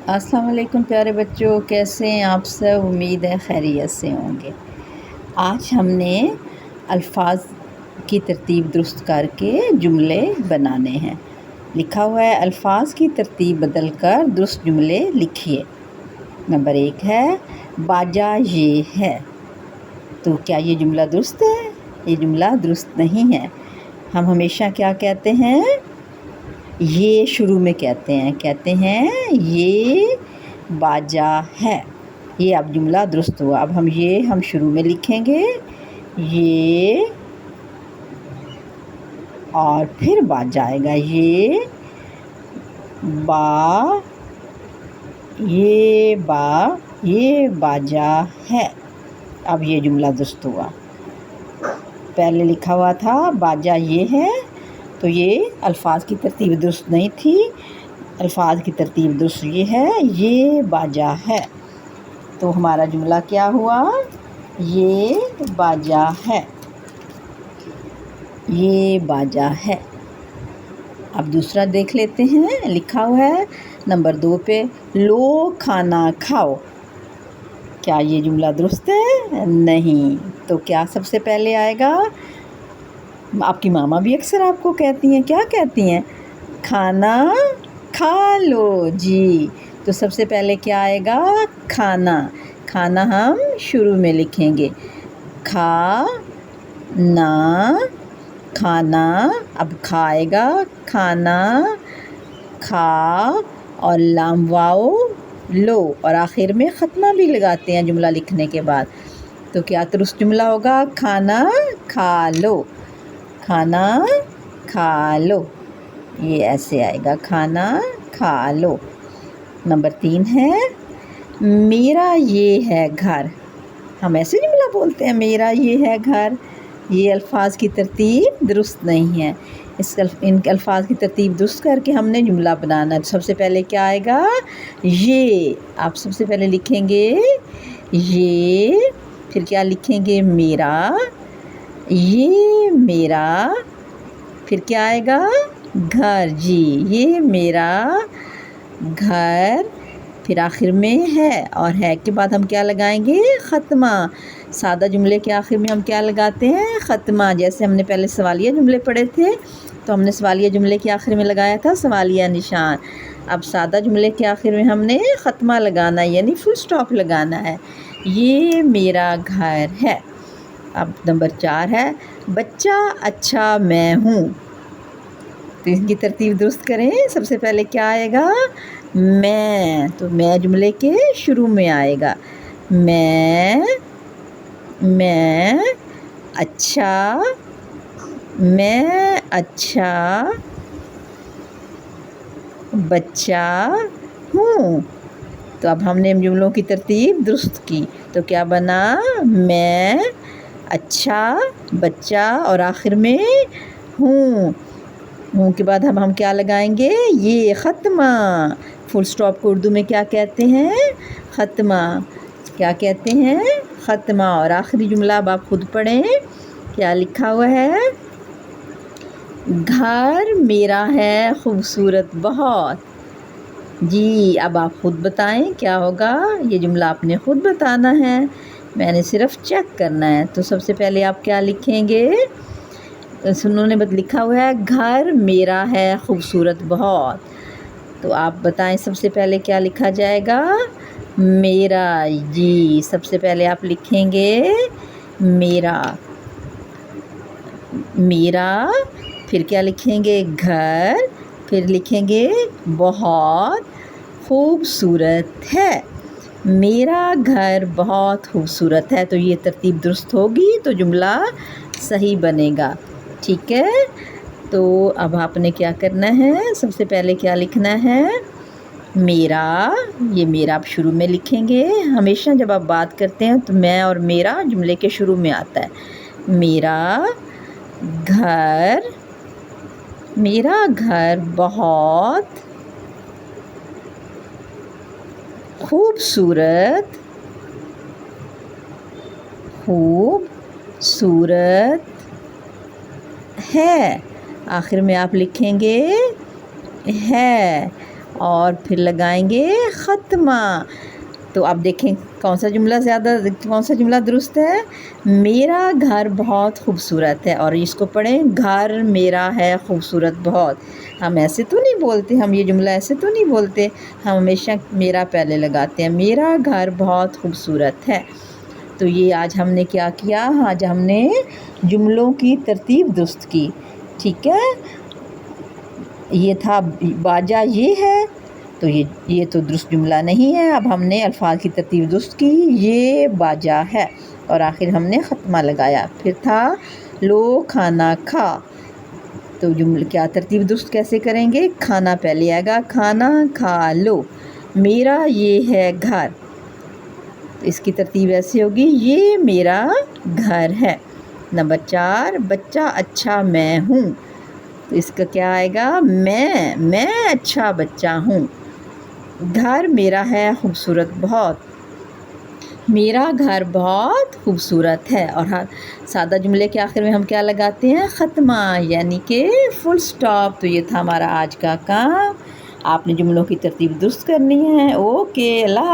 السلام علیکم پیارے بچوں، کیسے ہیں آپ سب؟ امید ہے خیریت سے ہوں گے۔ آج ہم نے الفاظ کی ترتیب درست کر کے جملے بنانے ہیں۔ لکھا ہوا ہے الفاظ کی ترتیب بدل کر درست جملے لکھیے۔ نمبر 1 ہے باجا یہ ہے۔ تو کیا یہ جملہ درست ہے؟ یہ جملہ درست نہیں ہے۔ ہم ہمیشہ کیا کہتے ہیں؟ یہ شروع میں کہتے ہیں یہ باجا ہے۔ یہ اب جملہ درست ہوا۔ اب ہم شروع میں لکھیں گے یہ، اور پھر باجا آئے گا یہ باجا ہے۔ اب یہ جملہ درست ہوا۔ پہلے لکھا ہوا تھا باجا یہ ہے، تو یہ الفاظ کی ترتیب درست نہیں تھی۔ الفاظ کی ترتیب درست یہ ہے، یہ باجا ہے۔ تو ہمارا جملہ کیا ہوا؟ یہ باجا ہے، یہ باجا ہے۔ اب دوسرا دیکھ لیتے ہیں۔ لکھا ہوا ہے نمبر 2 پہ لو کھانا کھاؤ۔ کیا یہ جملہ درست ہے؟ نہیں۔ تو کیا سب سے پہلے آئے گا؟ آپ کی ماما بھی اکثر آپ کو کہتی ہیں، کیا کہتی ہیں؟ کھانا کھا لو جی۔ تو سب سے پہلے کیا آئے گا؟ کھانا۔ کھانا ہم شروع میں لکھیں گے، کھانا کھانا۔ اب کھا آئے گا، کھانا کھا، اور لام واؤ لو، اور آخر میں ختمہ بھی لگاتے ہیں جملہ لکھنے کے بعد۔ تو کیا درست جملہ ہوگا؟ کھانا کھا لو، کھانا کھا لو۔ یہ ایسے آئے گا، کھانا کھا لو۔ نمبر 3 ہے میرا یہ ہے گھر۔ ہم ایسے جملہ بولتے ہیں، میرا یہ ہے گھر۔ یہ الفاظ کی ترتیب درست نہیں ہے۔ ان الفاظ کی ترتیب درست کر کے ہم نے جملہ بنانا ہے۔ سب سے پہلے کیا آئے گا؟ یہ۔ آپ سب سے پہلے لکھیں گے یہ، پھر کیا لکھیں گے؟ میرا، یہ میرا، پھر کیا آئے گا؟ گھر جی، یہ میرا گھر، پھر آخر میں ہے، اور ہے کے بعد ہم کیا لگائیں گے؟ ختمہ۔ سادہ جملے کے آخر میں ہم کیا لگاتے ہیں؟ ختمہ۔ جیسے ہم نے پہلے سوالیہ جملے پڑھے تھے، تو ہم نے سوالیہ جملے کے آخر میں لگایا تھا سوالیہ نشان۔ اب سادہ جملے کے آخر میں ہم نے ختمہ لگانا ہے، یعنی فل سٹاپ لگانا ہے۔ یہ میرا گھر ہے۔ اب نمبر 4 ہے بچہ اچھا میں ہوں۔ تو اس کی ترتیب درست کریں۔ سب سے پہلے کیا آئے گا؟ میں۔ تو میں جملے کے شروع میں آئے گا، میں اچھا بچہ ہوں۔ تو اب ہم نے جملوں کی ترتیب درست کی، تو کیا بنا؟ میں اچھا بچہ، اور آخر میں ہوں کے بعد ہم کیا لگائیں گے؟ یہ ختمہ۔ فل سٹاپ کو اردو میں کیا کہتے ہیں؟ ختمہ۔ کیا کہتے ہیں؟ ختمہ۔ اور آخری جملہ اب آپ خود پڑھیں، کیا لکھا ہوا ہے؟ گھر میرا ہے خوبصورت بہت جی۔ اب آپ خود بتائیں کیا ہوگا؟ یہ جملہ آپ نے خود بتانا ہے، میں نے صرف چیک کرنا ہے۔ تو سب سے پہلے آپ کیا لکھیں گے؟ انہوں نے لکھا ہوا ہے گھر میرا ہے خوبصورت بہت۔ تو آپ بتائیں سب سے پہلے کیا لکھا جائے گا؟ میرا جی۔ سب سے پہلے آپ لکھیں گے میرا، پھر کیا لکھیں گے؟ گھر، پھر لکھیں گے بہت خوبصورت ہے۔ میرا گھر بہت خوبصورت ہے۔ تو یہ ترتیب درست ہوگی تو جملہ صحیح بنے گا، ٹھیک ہے؟ تو اب آپ نے کیا کرنا ہے؟ سب سے پہلے کیا لکھنا ہے؟ میرا۔ یہ میرا آپ شروع میں لکھیں گے۔ ہمیشہ جب آپ بات کرتے ہیں تو میں اور میرا جملے کے شروع میں آتا ہے۔ میرا گھر بہت خوبصورت ہے۔ آخر میں آپ لکھیں گے ہے، اور پھر لگائیں گے ختمہ. تو اب دیکھیں کون سا جملہ درست ہے. میرا گھر بہت خوبصورت ہے. اور اس کو پڑھیں گھر میرا ہے خوبصورت بہت. ہم ایسے تو نہیں بولتے، ہم یہ جملہ ایسے تو نہیں بولتے، ہم ہمیشہ میرا پہلے لگاتے ہیں. میرا گھر بہت خوبصورت ہے. تو یہ آج ہم نے کیا کیا، آج ہم نے جملوں کی ترتیب درست کی. ٹھیک ہے، یہ تھا باجا یہ ہے، تو یہ تو درست جملہ نہیں ہے. اب ہم نے الفاظ کی ترتیب درست کی، یہ باجا ہے، اور آخر ہم نے ختمہ لگایا. پھر تھا لو کھانا کھا. تو کیا ترتیب درست کیسے کریں گے؟ کھانا پہلے آئے گا، کھانا کھا لو. میرا یہ ہے گھر، اس کی ترتیب ایسی ہوگی، یہ میرا گھر ہے. نمبر 4 بچہ اچھا میں ہوں. تو اس کا کیا آئے گا؟ میں اچھا بچہ ہوں. گھر میرا ہے خوبصورت بہت. میرا گھر بہت خوبصورت ہے. اور سادہ جملے کے آخر میں ہم کیا لگاتے ہیں؟ ختمہ، یعنی کہ فل سٹاپ. تو یہ تھا ہمارا آج کا کام. آپ نے جملوں کی ترتیب درست کرنی ہے. اوکے، اللہ